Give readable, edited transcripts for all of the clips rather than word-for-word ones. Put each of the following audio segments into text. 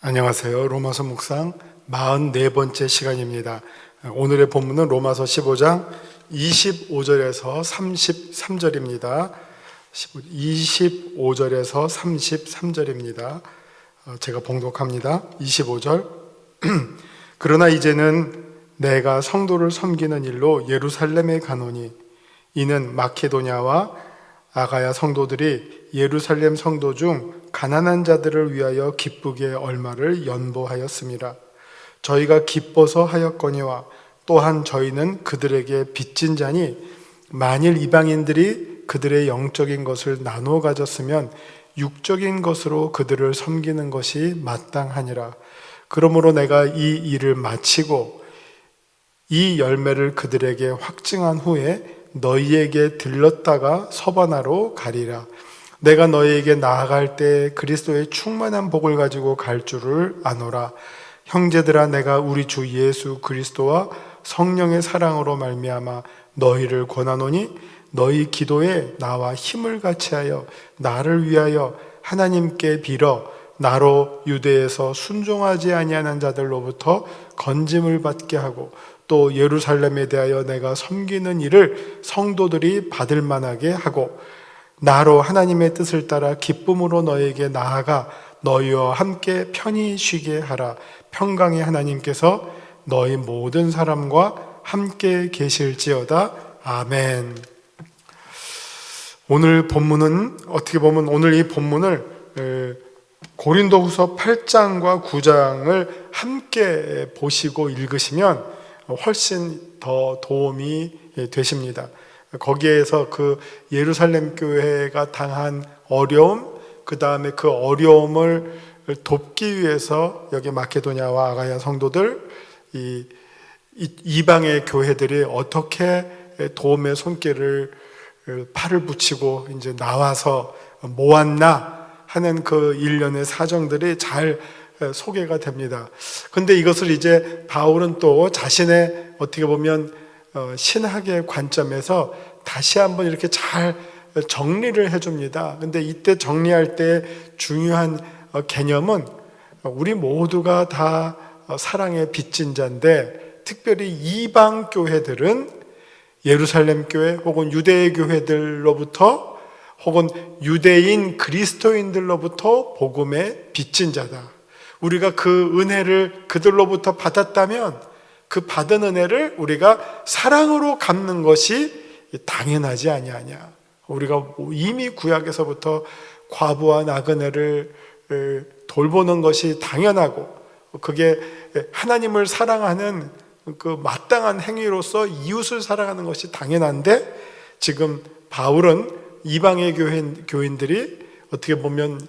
안녕하세요. 로마서 묵상 44번째 시간입니다. 오늘의 본문은 로마서 15장 25절에서 33절입니다. 25절에서 33절입니다. 제가 봉독합니다. 25절. 그러나 이제는 내가 성도를 섬기는 일로 예루살렘에 가노니 이는 마케도냐와 아가야 성도들이 예루살렘 성도 중 가난한 자들을 위하여 기쁘게 얼마를 연보하였습니다. 저희가 기뻐서 하였거니와 또한 저희는 그들에게 빚진 자니 만일 이방인들이 그들의 영적인 것을 나누어 가졌으면 육적인 것으로 그들을 섬기는 것이 마땅하니라. 그러므로 내가 이 일을 마치고 이 열매를 그들에게 확증한 후에 너희에게 들렀다가 서바나로 가리라. 내가 너희에게 나아갈 때 그리스도의 충만한 복을 가지고 갈 줄을 아노라. 형제들아, 내가 우리 주 예수 그리스도와 성령의 사랑으로 말미암아 너희를 권하노니 너희 기도에 나와 힘을 같이하여 나를 위하여 하나님께 빌어 나로 유대에서 순종하지 아니하는 자들로부터 건짐을 받게 하고 또 예루살렘에 대하여 내가 섬기는 일을 성도들이 받을 만하게 하고 나로 하나님의 뜻을 따라 기쁨으로 너에게 나아가 너희와 함께 편히 쉬게 하라. 평강의 하나님께서 너희 모든 사람과 함께 계실지어다. 아멘. 오늘 본문은 어떻게 보면 오늘 이 본문을 고린도후서 8장과 9장을 함께 보시고 읽으시면 훨씬 더 도움이 되십니다. 거기에서 그 예루살렘 교회가 당한 어려움, 그 다음에 그 어려움을 돕기 위해서 여기 마케도냐와 아가야 성도들, 이방의 교회들이 어떻게 도움의 손길을 팔을 붙이고 이제 나와서 모았나 하는 그 일련의 사정들이 잘 소개가 됩니다. 근데 이것을 이제 바울은 또 자신의 어떻게 보면 신학의 관점에서 다시 한번 이렇게 잘 정리를 해줍니다. 근데 이때 정리할 때 중요한 개념은 우리 모두가 다 사랑의 빚진 자인데 특별히 이방 교회들은 예루살렘 교회 혹은 유대 교회들로부터 혹은 유대인 그리스도인들로부터 복음의 빚진 자다. 우리가 그 은혜를 그들로부터 받았다면 그 받은 은혜를 우리가 사랑으로 갚는 것이 당연하지 아니하냐. 우리가 이미 구약에서부터 과부와 나그네를 돌보는 것이 당연하고 그게 하나님을 사랑하는 그 마땅한 행위로서 이웃을 사랑하는 것이 당연한데 지금 바울은 이방의 교인들이 어떻게 보면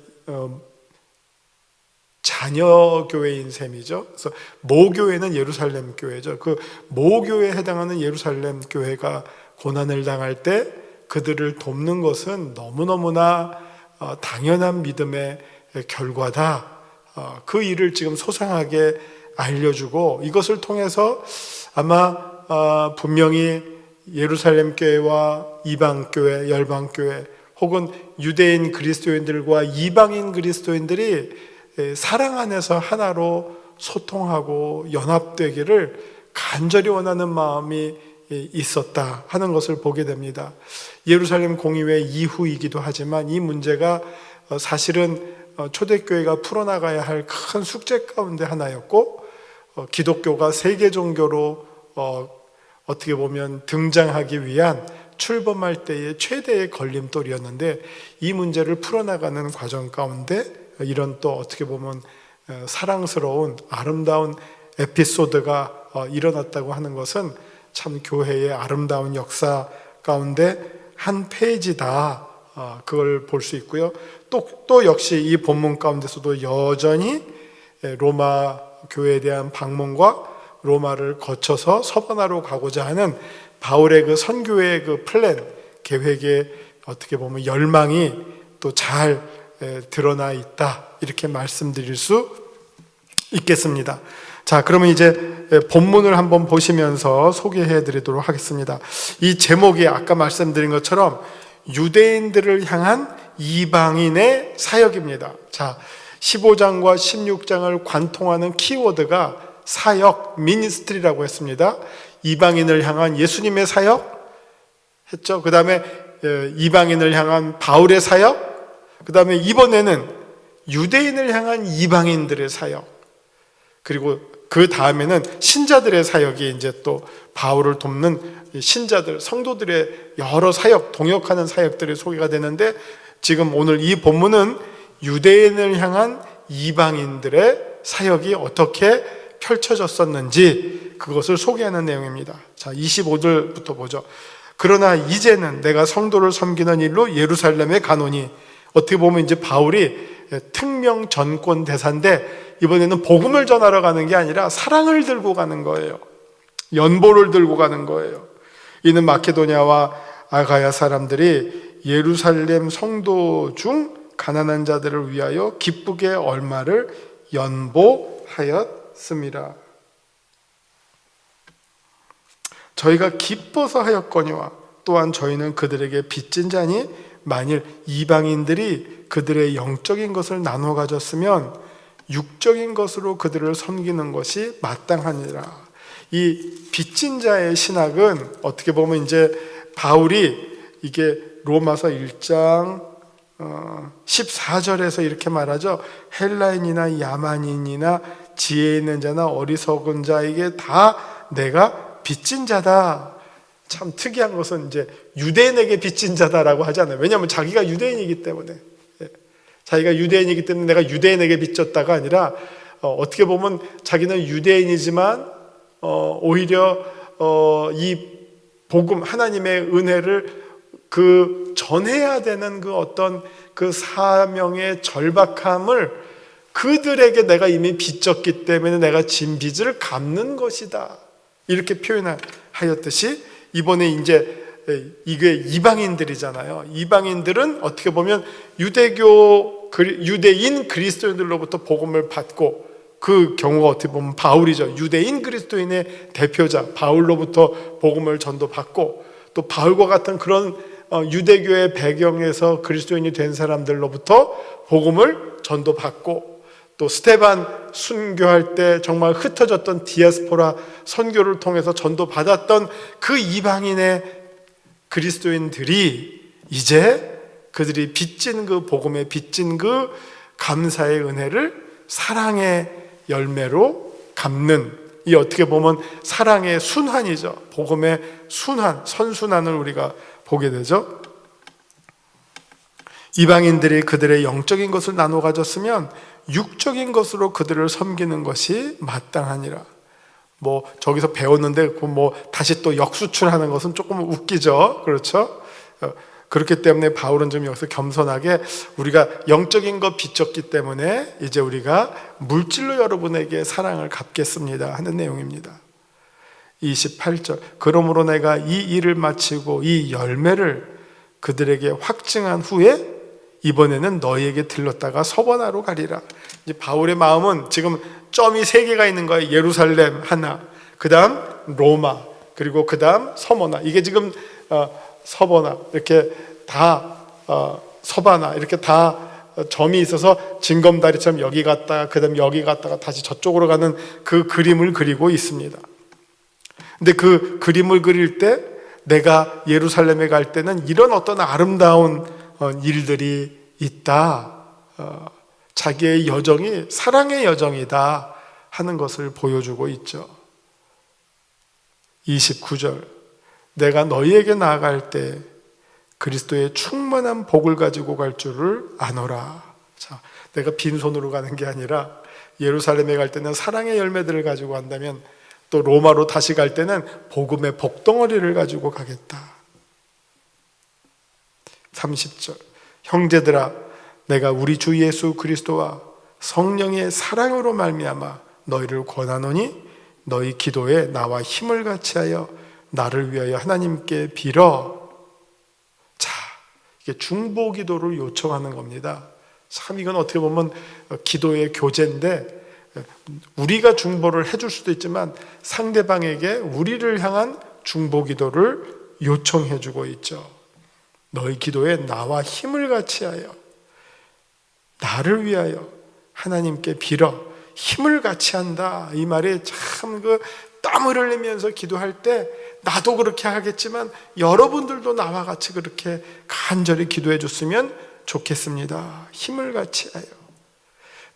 자녀 교회인 셈이죠. 그래서 모교회는 예루살렘 교회죠. 그 모교회에 해당하는 예루살렘 교회가 고난을 당할 때 그들을 돕는 것은 너무너무나 당연한 믿음의 결과다. 그 일을 지금 소상하게 알려주고 이것을 통해서 아마 분명히 예루살렘 교회와 이방 교회, 열방 교회 혹은 유대인 그리스도인들과 이방인 그리스도인들이 사랑 안에서 하나로 소통하고 연합되기를 간절히 원하는 마음이 있었다 하는 것을 보게 됩니다. 예루살렘 공의회 이후이기도 하지만 이 문제가 사실은 초대교회가 풀어나가야 할 큰 숙제 가운데 하나였고 기독교가 세계 종교로 어떻게 보면 등장하기 위한 출범할 때의 최대의 걸림돌이었는데 이 문제를 풀어나가는 과정 가운데 이런 또 어떻게 보면 사랑스러운 아름다운 에피소드가 일어났다고 하는 것은 참 교회의 아름다운 역사 가운데 한 페이지다. 그걸 볼 수 있고요. 또 역시 이 본문 가운데서도 여전히 로마 교회에 대한 방문과 로마를 거쳐서 서바나로 가고자 하는 바울의 그 선교의 그 플랜, 계획에 어떻게 보면 열망이 또 잘 드러나 있다. 이렇게 말씀드릴 수 있겠습니다. 자, 그러면 이제 본문을 한번 보시면서 소개해 드리도록 하겠습니다. 이 제목이 아까 말씀드린 것처럼 유대인들을 향한 이방인의 사역입니다. 자, 15장과 16장을 관통하는 키워드가 사역, 미니스트리라고 했습니다. 이방인을 향한 예수님의 사역 했죠. 그 다음에 이방인을 향한 바울의 사역, 그 다음에 이번에는 유대인을 향한 이방인들의 사역, 그리고 그 다음에는 신자들의 사역이 이제 또 바울을 돕는 신자들, 성도들의 여러 사역, 동역하는 사역들이 소개가 되는데, 지금 오늘 이 본문은 유대인을 향한 이방인들의 사역이 어떻게 펼쳐졌었는지 그것을 소개하는 내용입니다. 자, 25절부터 보죠. 그러나 이제는 내가 성도를 섬기는 일로 예루살렘에 가노니, 어떻게 보면 이제 바울이 특명 전권 대사인데 이번에는 복음을 전하러 가는 게 아니라 사랑을 들고 가는 거예요. 연보를 들고 가는 거예요. 이는 마케도냐와 아가야 사람들이 예루살렘 성도 중 가난한 자들을 위하여 기쁘게 얼마를 연보하였음이라. 저희가 기뻐서 하였거니와 또한 저희는 그들에게 빚진 자니, 만일 이방인들이 그들의 영적인 것을 나눠 가졌으면 육적인 것으로 그들을 섬기는 것이 마땅하니라. 이 빚진 자의 신학은 어떻게 보면 이제 바울이 이게 로마서 1장 14절에서 이렇게 말하죠. 헬라인이나 야만인이나 지혜 있는 자나 어리석은 자에게 다 내가 빚진 자다. 참 특이한 것은 이제 유대인에게 빚진 자다라고 하잖아요. 왜냐하면 자기가 유대인이기 때문에, 자기가 유대인이기 때문에 내가 유대인에게 빚졌다가 아니라 어떻게 보면 자기는 유대인이지만 오히려 이 복음, 하나님의 은혜를 그 전해야 되는 그 어떤 그 사명의 절박함을 그들에게 내가 이미 빚졌기 때문에 내가 진 빚을 갚는 것이다, 이렇게 표현하였듯이, 이번에 이제 이게 이방인들이잖아요. 이방인들은 어떻게 보면 유대인 그리스도인들로부터 복음을 받고, 그 경우가 어떻게 보면 바울이죠. 유대인 그리스도인의 대표자 바울로부터 복음을 전도받고, 또 바울과 같은 그런 유대교의 배경에서 그리스도인이 된 사람들로부터 복음을 전도받고, 또 스데반 순교할 때 정말 흩어졌던 디아스포라 선교를 통해서 전도받았던 그 이방인의 그리스도인들이 이제 그들이 빚진 그 복음에 빚진 그 감사의 은혜를 사랑의 열매로 갚는, 이 어떻게 보면 사랑의 순환이죠. 복음의 순환, 선순환을 우리가 보게 되죠. 이방인들이 그들의 영적인 것을 나눠 가졌으면 육적인 것으로 그들을 섬기는 것이 마땅하니라. 뭐 저기서 배웠는데 뭐 다시 또 역수출하는 것은 조금 웃기죠. 그렇죠? 그렇기 때문에 바울은 좀 여기서 겸손하게 우리가 영적인 것 빚졌기 때문에 이제 우리가 물질로 여러분에게 사랑을 갚겠습니다 하는 내용입니다. 28절, 그러므로 내가 이 일을 마치고 이 열매를 그들에게 확증한 후에 이번에는 너희에게 들렀다가 서번하러 가리라. 이제 바울의 마음은 지금 점이 3개가 있는 거예요. 예루살렘 하나, 그 다음 로마, 그리고 그 다음 서머나. 이게 지금 서버나 이렇게 다 서바나 이렇게 다 점이 있어서 징검다리처럼 여기 갔다가 그 다음 여기 갔다가 다시 저쪽으로 가는 그 그림을 그리고 있습니다. 근데 그 그림을 그릴 때 내가 예루살렘에 갈 때는 이런 어떤 아름다운 일들이 있다, 자기의 여정이 사랑의 여정이다 하는 것을 보여주고 있죠. 29절, 내가 너희에게 나아갈 때 그리스도의 충만한 복을 가지고 갈 줄을 아노라. 자, 내가 빈손으로 가는 게 아니라 예루살렘에 갈 때는 사랑의 열매들을 가지고 간다면, 또 로마로 다시 갈 때는 복음의 복덩어리를 가지고 가겠다. 30절, 형제들아, 내가 우리 주 예수 그리스도와 성령의 사랑으로 말미암아 너희를 권하노니 너희 기도에 나와 힘을 같이하여 나를 위하여 하나님께 빌어. 자, 이게 중보 기도를 요청하는 겁니다. 참 이건 어떻게 보면 기도의 교제인데, 우리가 중보를 해줄 수도 있지만 상대방에게 우리를 향한 중보 기도를 요청해 주고 있죠. 너희 기도에 나와 힘을 같이하여 나를 위하여 하나님께 빌어 힘을 같이 한다. 이 말이 참 땀을 흘리면서 기도할 때 나도 그렇게 하겠지만 여러분들도 나와 같이 그렇게 간절히 기도해 줬으면 좋겠습니다. 힘을 같이 하여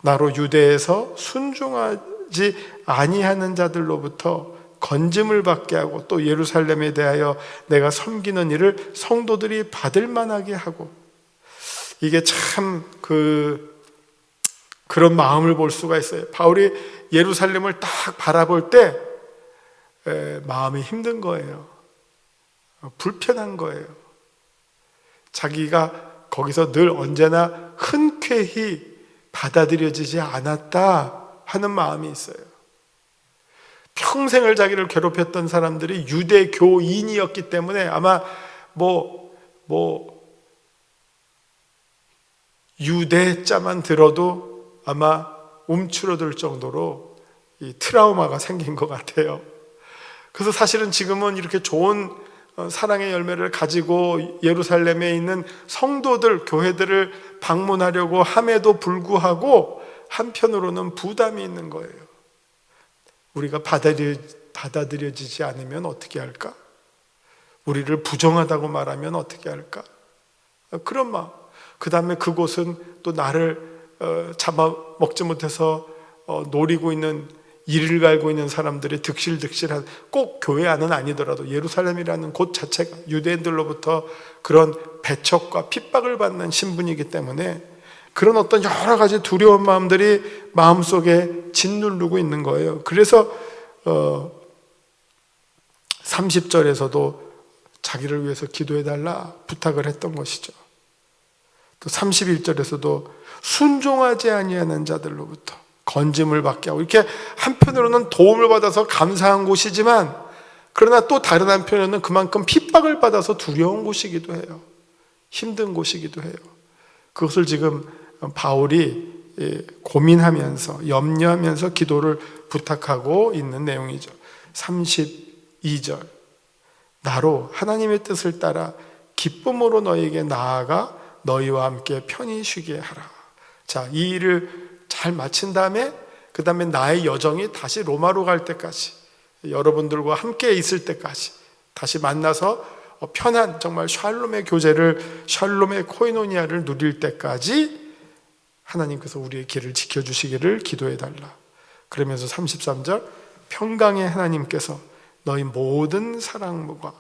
나로 유대에서 순종하지 아니하는 자들로부터 건짐을 받게 하고 또 예루살렘에 대하여 내가 섬기는 일을 성도들이 받을 만하게 하고, 이게 참 그런 마음을 볼 수가 있어요. 바울이 예루살렘을 딱 바라볼 때 마음이 힘든 거예요. 불편한 거예요. 자기가 거기서 늘 언제나 흔쾌히 받아들여지지 않았다 하는 마음이 있어요. 평생을 자기를 괴롭혔던 사람들이 유대교인이었기 때문에 아마 유대자만 들어도 아마 움츠러들 정도로 이 트라우마가 생긴 것 같아요. 그래서 사실은 지금은 이렇게 좋은 사랑의 열매를 가지고 예루살렘에 있는 성도들, 교회들을 방문하려고 함에도 불구하고 한편으로는 부담이 있는 거예요. 우리가 받아들여지지 않으면 어떻게 할까? 우리를 부정하다고 말하면 어떻게 할까? 그런 마음. 그 다음에 그곳은 또 나를 잡아먹지 못해서 노리고 있는, 이를 갈고 있는 사람들이 득실득실한, 꼭 교회 안은 아니더라도 예루살렘이라는 곳 자체가 유대인들로부터 그런 배척과 핍박을 받는 신분이기 때문에 그런 어떤 여러 가지 두려운 마음들이 마음속에 짓누르고 있는 거예요. 그래서 30절에서도 자기를 위해서 기도해달라 부탁을 했던 것이죠. 또 31절에서도 순종하지 아니하는 자들로부터 건짐을 받게 하고, 이렇게 한편으로는 도움을 받아서 감사한 곳이지만 그러나 또 다른 한편으로는 그만큼 핍박을 받아서 두려운 곳이기도 해요. 힘든 곳이기도 해요. 그것을 지금 바울이 고민하면서 염려하면서 기도를 부탁하고 있는 내용이죠. 32절, 나로 하나님의 뜻을 따라 기쁨으로 너희에게 나아가 너희와 함께 편히 쉬게 하라. 자, 이 일을 잘 마친 다음에 그 다음에 나의 여정이 다시 로마로 갈 때까지, 여러분들과 함께 있을 때까지, 다시 만나서 편한 정말 샬롬의 교제를, 샬롬의 코이노니아를 누릴 때까지 하나님께서 우리의 길을 지켜주시기를 기도해달라. 그러면서 33절, 평강의 하나님께서 너희 모든 사랑과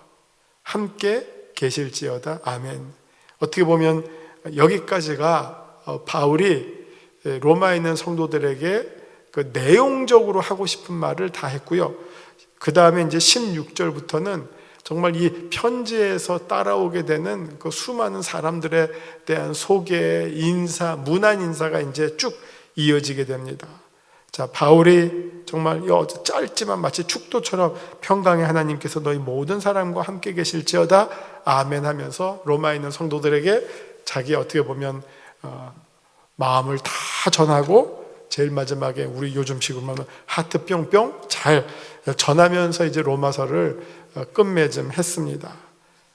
함께 계실지어다. 아멘. 어떻게 보면 여기까지가 바울이 로마에 있는 성도들에게 그 내용적으로 하고 싶은 말을 다 했고요. 그 다음에 이제 16절부터는 정말 이 편지에서 따라오게 되는 그 수많은 사람들에 대한 소개, 인사, 문안 인사가 이제 쭉 이어지게 됩니다. 자, 바울이 정말 짧지만 마치 축도처럼 평강의 하나님께서 너희 모든 사람과 함께 계실지어다 아멘 하면서 로마에 있는 성도들에게 자기 어떻게 보면 마음을 다 전하고 제일 마지막에 우리 요즘식으로 하면 하트 뿅뿅 잘 전하면서 이제 로마서를 끝맺음했습니다.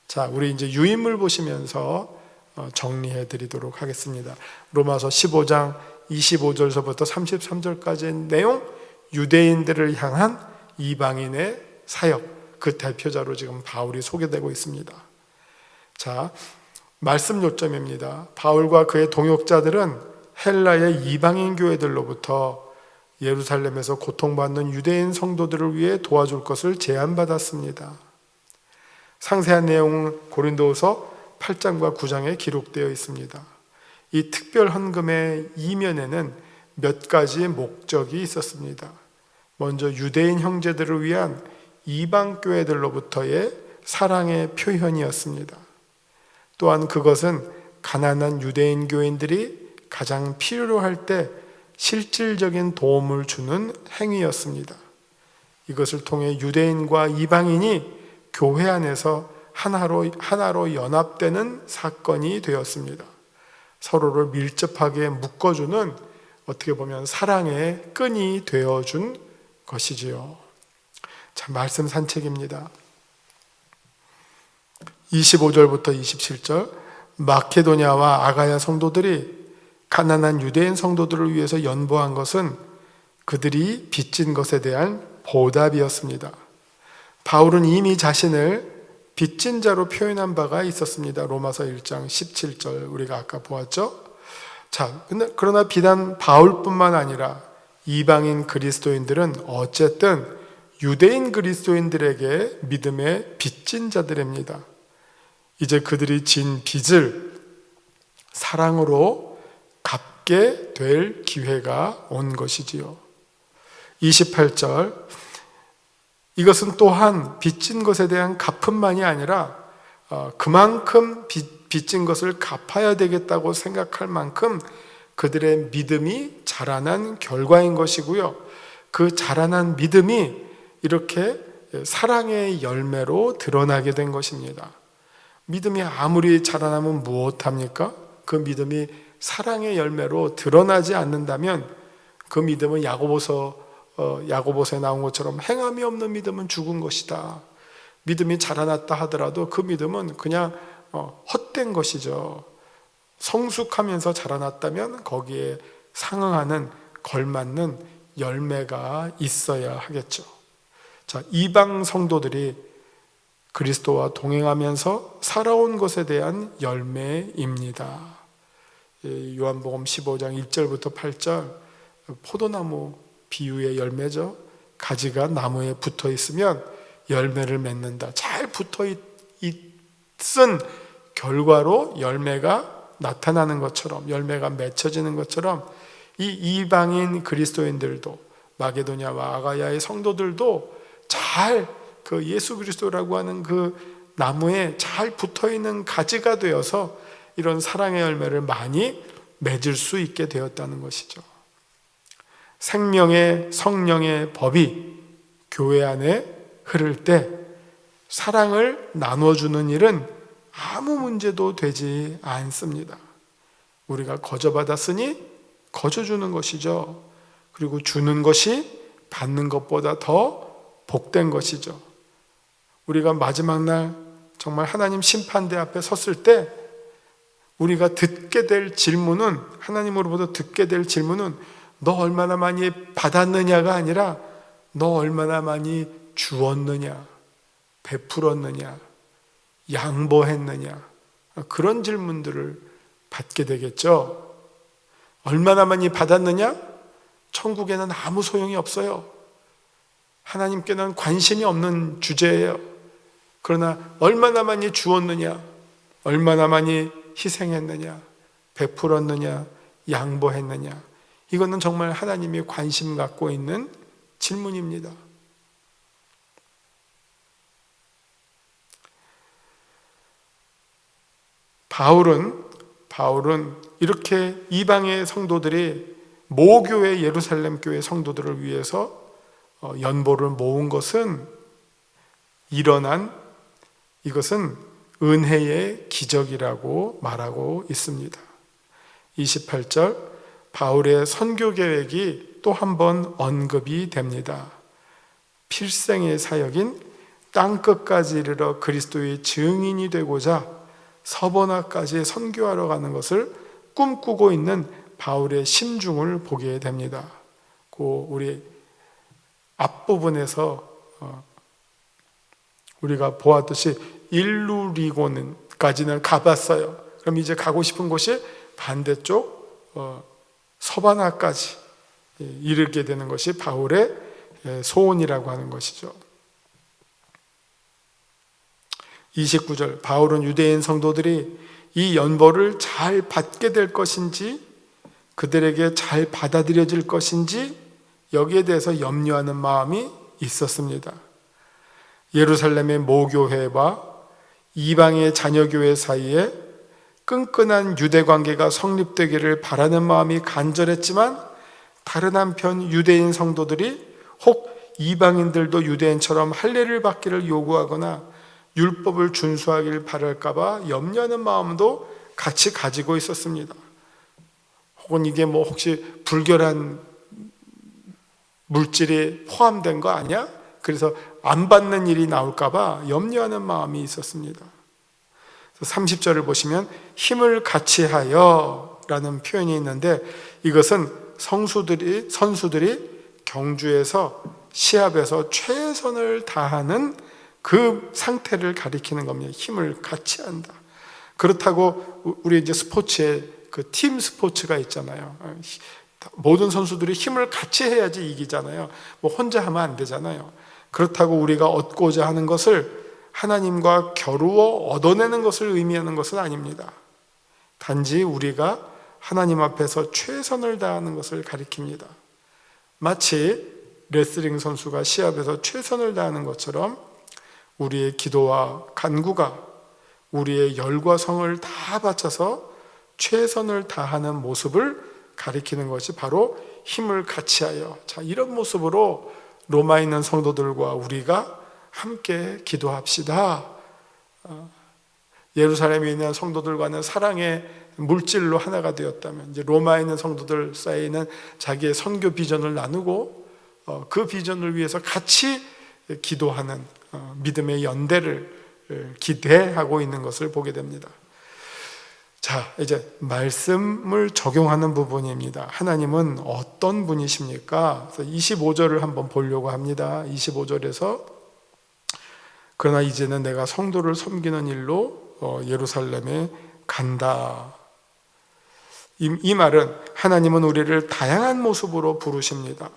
자, 우리 이제 유인물 보시면서 정리해 드리도록 하겠습니다. 로마서 15장 25절서부터 33절까지의 내용, 유대인들을 향한 이방인의 사역, 그 대표자로 지금 바울이 소개되고 있습니다. 자, 말씀 요점입니다. 바울과 그의 동역자들은 헬라의 이방인 교회들로부터 예루살렘에서 고통받는 유대인 성도들을 위해 도와줄 것을 제안받았습니다. 상세한 내용은 고린도후서 8장과 9장에 기록되어 있습니다. 이 특별 헌금의 이면에는 몇 가지의 목적이 있었습니다. 먼저 유대인 형제들을 위한 이방 교회들로부터의 사랑의 표현이었습니다. 또한 그것은 가난한 유대인 교인들이 가장 필요로 할 때 실질적인 도움을 주는 행위였습니다. 이것을 통해 유대인과 이방인이 교회 안에서 하나로 연합되는 사건이 되었습니다. 서로를 밀접하게 묶어주는, 어떻게 보면 사랑의 끈이 되어준 것이지요. 자, 말씀 산책입니다. 25절부터 27절, 마케도냐와 아가야 성도들이 가난한 유대인 성도들을 위해서 연보한 것은 그들이 빚진 것에 대한 보답이었습니다. 바울은 이미 자신을 빚진 자로 표현한 바가 있었습니다. 로마서 1장 17절 우리가 아까 보았죠. 자, 그러나 비단 바울뿐만 아니라 이방인 그리스도인들은 어쨌든 유대인 그리스도인들에게 믿음의 빚진 자들입니다. 이제 그들이 진 빚을 사랑으로 갚게 될 기회가 온 것이지요. 28절, 이것은 또한 빚진 것에 대한 갚음만이 아니라 그만큼 빚진 것을 갚아야 되겠다고 생각할 만큼 그들의 믿음이 자라난 결과인 것이고요. 그 자라난 믿음이 이렇게 사랑의 열매로 드러나게 된 것입니다. 믿음이 아무리 자라나면 무엇합니까? 그 믿음이 사랑의 열매로 드러나지 않는다면 그 믿음은 야고보서에 나온 것처럼 행함이 없는 믿음은 죽은 것이다. 믿음이 자라났다 하더라도 그 믿음은 그냥 헛된 것이죠. 성숙하면서 자라났다면 거기에 상응하는 걸맞는 열매가 있어야 하겠죠. 자, 이방 성도들이 그리스도와 동행하면서 살아온 것에 대한 열매입니다. 요한복음 15장 1절부터 8절, 포도나무 비유의 열매죠. 가지가 나무에 붙어 있으면 열매를 맺는다. 잘 붙어 있은 결과로 열매가 나타나는 것처럼, 열매가 맺혀지는 것처럼 이 이방인 그리스도인들도, 마게도냐와 아가야의 성도들도 잘 그 예수 그리스도라고 하는 그 나무에 잘 붙어 있는 가지가 되어서 이런 사랑의 열매를 많이 맺을 수 있게 되었다는 것이죠. 생명의 성령의 법이 교회 안에 흐를 때 사랑을 나눠주는 일은 아무 문제도 되지 않습니다. 우리가 거저받았으니 거저주는 것이죠. 그리고 주는 것이 받는 것보다 더 복된 것이죠. 우리가 마지막 날 정말 하나님 심판대 앞에 섰을 때 우리가 듣게 될 질문은, 하나님으로부터 듣게 될 질문은 너 얼마나 많이 받았느냐가 아니라 너 얼마나 많이 주었느냐, 베풀었느냐, 양보했느냐, 그런 질문들을 받게 되겠죠. 얼마나 많이 받았느냐? 천국에는 아무 소용이 없어요. 하나님께는 관심이 없는 주제예요. 그러나 얼마나 많이 주었느냐, 얼마나 많이 희생했느냐, 베풀었느냐, 양보했느냐, 이거는 정말 하나님이 관심 갖고 있는 질문입니다. 바울은 이렇게 이방의 성도들이 모교회 예루살렘 교회 성도들을 위해서 연보를 모은 것은 이것은 은혜의 기적이라고 말하고 있습니다. 28절, 바울의 선교 계획이 또 한 번 언급이 됩니다. 필생의 사역인 땅끝까지 이르러 그리스도의 증인이 되고자 서버나까지 선교하러 가는 것을 꿈꾸고 있는 바울의 심중을 보게 됩니다. 우리 앞부분에서 우리가 보았듯이 일루리곤까지는 가봤어요. 그럼 이제 가고 싶은 곳이 반대쪽 서바나까지 이르게 되는 것이 바울의 소원이라고 하는 것이죠. 29절, 바울은 유대인 성도들이 이 연보를 잘 받게 될 것인지 그들에게 잘 받아들여질 것인지 여기에 대해서 염려하는 마음이 있었습니다. 예루살렘의 모교회와 이방의 자녀교회 사이에 끈끈한 유대 관계가 성립되기를 바라는 마음이 간절했지만 다른 한편 유대인 성도들이 혹 이방인들도 유대인처럼 할례를 받기를 요구하거나 율법을 준수하기를 바랄까 봐 염려하는 마음도 같이 가지고 있었습니다. 혹은 이게 혹시 불결한 물질이 포함된 거 아니야? 그래서 안 받는 일이 나올까 봐 염려하는 마음이 있었습니다. 30절을 보시면 힘을 같이 하여 선수들이 있는데, 이것은 선수들이 경주에서 시합에서 최선을 다하는 그 상태를 가리키는 겁니다. 힘을 같이 한다. 그렇다고 우리 이제 스포츠에 그 팀 스포츠가 있잖아요. 모든 선수들이 힘을 같이 해야지 이기잖아요. 뭐 혼자 하면 안 되잖아요. 그렇다고 우리가 얻고자 하는 것을 하나님과 겨루어 얻어내는 것을 의미하는 것은 아닙니다. 단지 우리가 하나님 앞에서 최선을 다하는 것을 가리킵니다. 마치 레슬링 선수가 시합에서 최선을 다하는 것처럼 우리의 기도와 간구가 우리의 열과 성을 다 바쳐서 최선을 다하는 모습을 가리키는 것이 바로 힘을 같이하여, 자, 이런 모습으로 로마에 있는 성도들과 우리가 함께 기도합시다. 예루살렘에 있는 성도들과는 사랑의 물질로 하나가 되었다면, 이제 로마에 있는 성도들 사이에는 자기의 선교 비전을 나누고 그 비전을 위해서 같이 기도하는 믿음의 연대를 기대하고 있는 것을 보게 됩니다. 자, 이제 말씀을 적용하는 부분입니다. 하나님은 어떤 분이십니까? 25절을 한번 보려고 합니다. 25절에서 그러나 이제는 내가 성도를 섬기는 일로 예루살렘에 간다. 이 말은 하나님은 우리를 다양한 모습으로 부르십니다.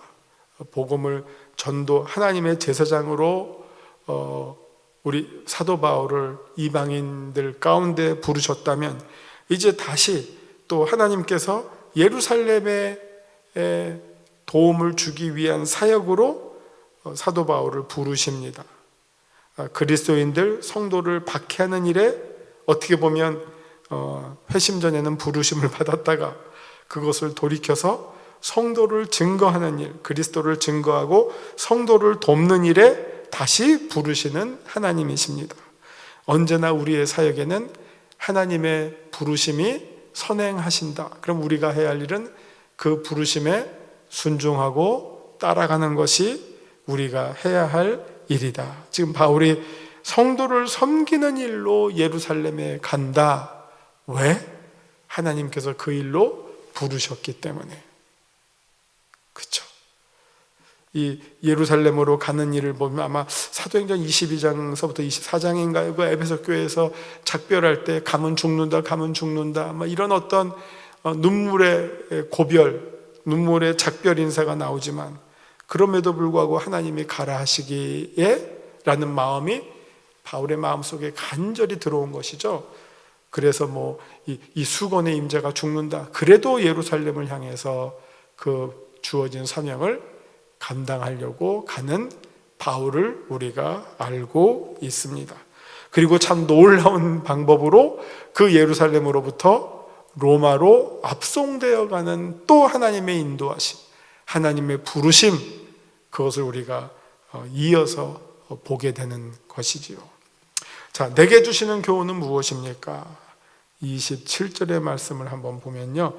복음을 전도, 하나님의 제사장으로 우리 사도 바울을 이방인들 가운데 부르셨다면, 이제 다시 또 하나님께서 예루살렘에 도움을 주기 위한 사역으로 사도 바울을 부르십니다. 그리스도인들, 성도를 박해하는 일에 어떻게 보면 회심전에는 부르심을 받았다가 그것을 돌이켜서 성도를 증거하는 일, 그리스도를 증거하고 성도를 돕는 일에 다시 부르시는 하나님이십니다. 언제나 우리의 사역에는 하나님의 부르심이 선행하신다. 그럼 우리가 해야 할 일은 그 부르심에 순종하고 따라가는 것이 우리가 해야 할 일이다. 지금 바울이 성도를 섬기는 일로 예루살렘에 간다. 왜? 하나님께서 그 일로 부르셨기 때문에. 그렇죠? 이 예루살렘으로 가는 일을 보면 아마 사도행전 22장서부터 24장인가요? 그 에베소 교회에서 작별할 때 가면 죽는다, 가면 죽는다, 이런 어떤 눈물의 고별, 눈물의 작별 인사가 나오지만, 그럼에도 불구하고 하나님이 가라 하시기에 라는 마음이 바울의 마음속에 간절히 들어온 것이죠. 그래서 이 수건의 임재가 죽는다, 그래도 예루살렘을 향해서 그 주어진 사명을 감당하려고 가는 바울을 우리가 알고 있습니다. 그리고 참 놀라운 방법으로 그 예루살렘으로부터 로마로 압송되어 가는 또 하나님의 인도하심, 하나님의 부르심, 그것을 우리가 이어서 보게 되는 것이지요. 자, 내게 주시는 교훈은 무엇입니까? 27절의 말씀을 한번 보면요,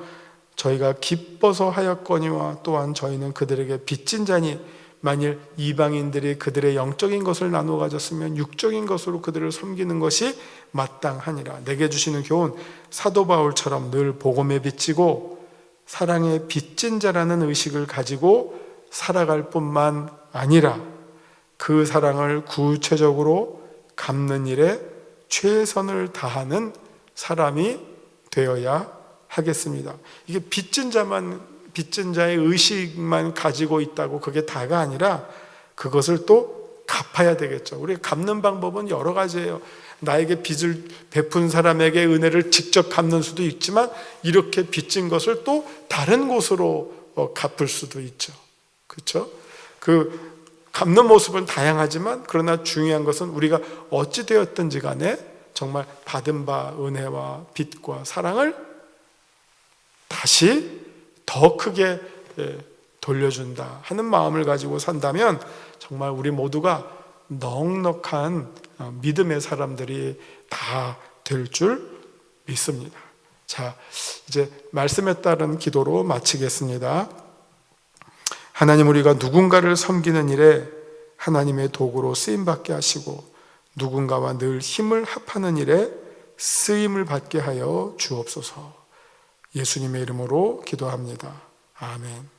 저희가 기뻐서 하였거니와 또한 저희는 그들에게 빚진 자니 만일 이방인들이 그들의 영적인 것을 나누어 가졌으면 육적인 것으로 그들을 섬기는 것이 마땅하니라. 내게 주시는 교훈, 사도 바울처럼 늘 복음에 빚지고 사랑에 빚진 자라는 의식을 가지고 살아갈 뿐만 아니라 그 사랑을 구체적으로 갚는 일에 최선을 다하는 사람이 되어야 하겠습니다. 이게 빚진 자의 의식만 가지고 있다고 그게 다가 아니라 그것을 또 갚아야 되겠죠. 우리가 갚는 방법은 여러 가지예요. 나에게 빚을 베푼 사람에게 은혜를 직접 갚는 수도 있지만, 이렇게 빚진 것을 또 다른 곳으로 갚을 수도 있죠. 그렇죠? 그 갚는 모습은 다양하지만, 그러나 중요한 것은 우리가 어찌 되었든지 간에 정말 받은 바 은혜와 빚과 사랑을 다시 더 크게 돌려준다 하는 마음을 가지고 산다면 정말 우리 모두가 넉넉한 믿음의 사람들이 다 될 줄 믿습니다. 자, 이제 말씀에 따른 기도로 마치겠습니다. 하나님, 우리가 누군가를 섬기는 일에 하나님의 도구로 쓰임받게 하시고 누군가와 늘 힘을 합하는 일에 쓰임을 받게 하여 주옵소서. 예수님의 이름으로 기도합니다. 아멘.